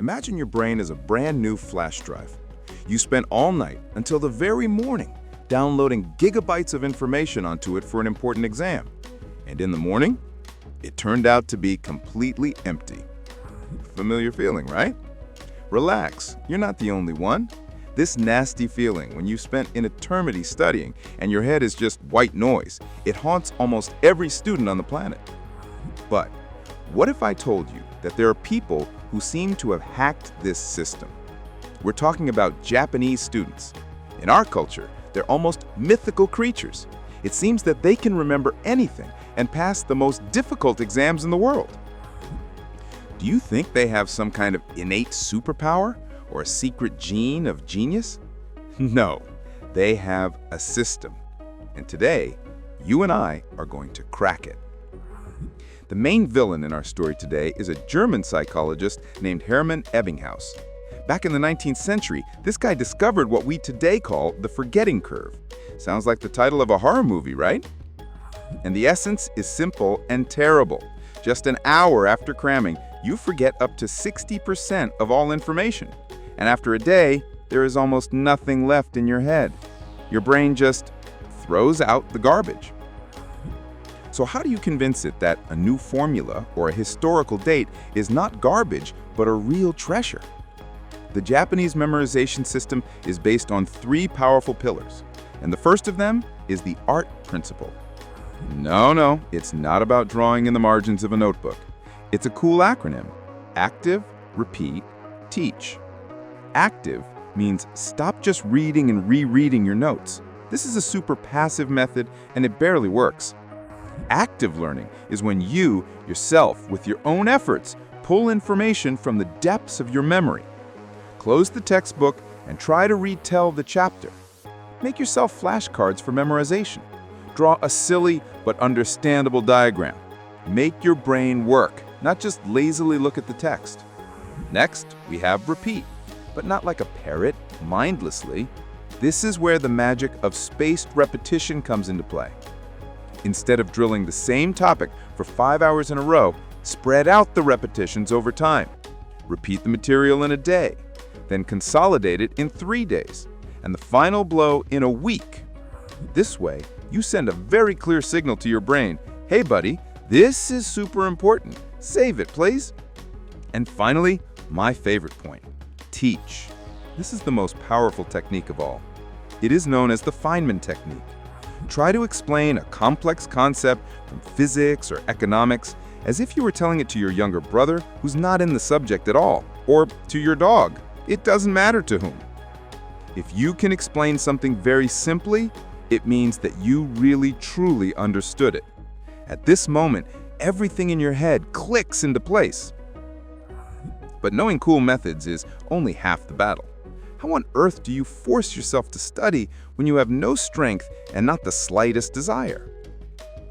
Imagine your brain as a brand new flash drive. You spent all night until the very morning downloading gigabytes of information onto it for an important exam. And in the morning, it turned out to be completely empty. Familiar feeling, right? Relax, you're not the only one. This nasty feeling when you've spent an eternity studying and your head is just white noise, it haunts almost every student on the planet. But what if I told you that there are people who seem to have hacked this system? We're talking about Japanese students. In our culture, they're almost mythical creatures. It seems that they can remember anything and pass the most difficult exams in the world. Do you think they have some kind of innate superpower or a secret gene of genius? No, they have a system. And today, you and I are going to crack it. The main villain in our story today is a German psychologist named Hermann Ebbinghaus. Back in the 19th century, this guy discovered what we today call the forgetting curve. Sounds like the title of a horror movie, right? And the essence is simple and terrible. Just an hour after cramming, you forget up to 60% of all information. And after a day, there is almost nothing left in your head. Your brain just throws out the garbage. So how do you convince it that a new formula or a historical date is not garbage, but a real treasure? The Japanese memorization system is based on 3 powerful pillars, and the first of them is the art principle. No, it's not about drawing in the margins of a notebook. It's a cool acronym: active, repeat, teach. Active means stop just reading and rereading your notes. This is a super passive method, and it barely works. Active learning is when you, yourself, with your own efforts, pull information from the depths of your memory. Close the textbook and try to retell the chapter. Make yourself flashcards for memorization. Draw a silly but understandable diagram. Make your brain work, not just lazily look at the text. Next, we have repeat, but not like a parrot, mindlessly. This is where the magic of spaced repetition comes into play. Instead of drilling the same topic for 5 hours in a row, spread out the repetitions over time. Repeat the material in a day, then consolidate it in 3 days, and the final blow in a week. This way, you send a very clear signal to your brain: hey buddy, this is super important. Save it, please. And finally, my favorite point: teach. This is the most powerful technique of all. It is known as the Feynman Technique. Try to explain a complex concept from physics or economics as if you were telling it to your younger brother who's not in the subject at all, or to your dog. It doesn't matter to whom. If you can explain something very simply, it means that you really truly understood it. At this moment, everything in your head clicks into place. But knowing cool methods is only half the battle. How on earth do you force yourself to study when you have no strength and not the slightest desire?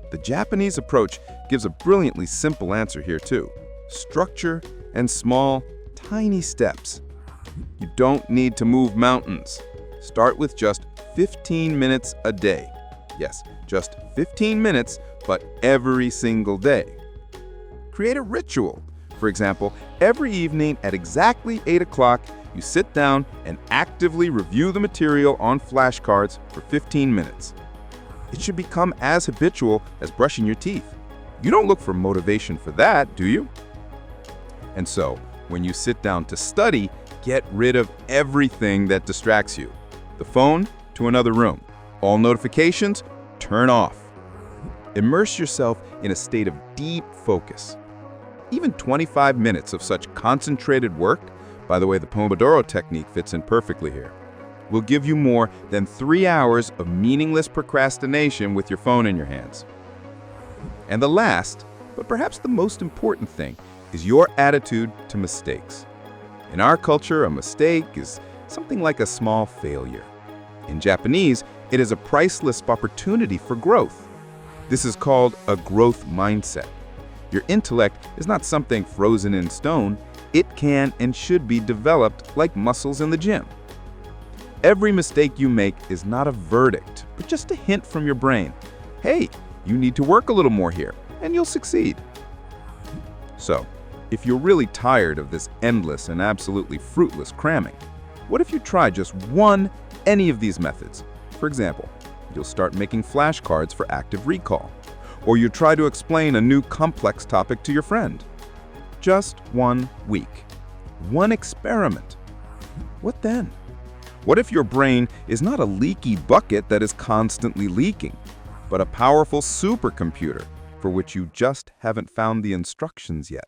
The Japanese approach gives a brilliantly simple answer here too: structure and small, tiny steps. You don't need to move mountains. Start with just 15 minutes a day. Yes, just 15 minutes, but every single day. Create a ritual. For example, every evening at exactly 8 o'clock, you sit down and actively review the material on flashcards for 15 minutes. It should become as habitual as brushing your teeth. You don't look for motivation for that, do you? And so, when you sit down to study, get rid of everything that distracts you. The phone, to another room. All notifications, turn off. Immerse yourself in a state of deep focus. Even 25 minutes of such concentrated work, by the way, the Pomodoro technique fits in perfectly here, will give you more than 3 hours of meaningless procrastination with your phone in your hands. And the last, but perhaps the most important thing, is your attitude to mistakes. In our culture, a mistake is something like a small failure. In Japanese, it is a priceless opportunity for growth. This is called a growth mindset. Your intellect is not something frozen in stone. It can and should be developed like muscles in the gym. Every mistake you make is not a verdict, but just a hint from your brain. Hey, you need to work a little more here, and you'll succeed. So, If you're really tired of this endless and absolutely fruitless cramming, what if you try just any of these methods? For example, you'll start making flashcards for active recall, or you try to explain a new complex topic to your friend. Just 1 week. One experiment. What then? What if your brain is not a leaky bucket that is constantly leaking, but a powerful supercomputer for which you just haven't found the instructions yet?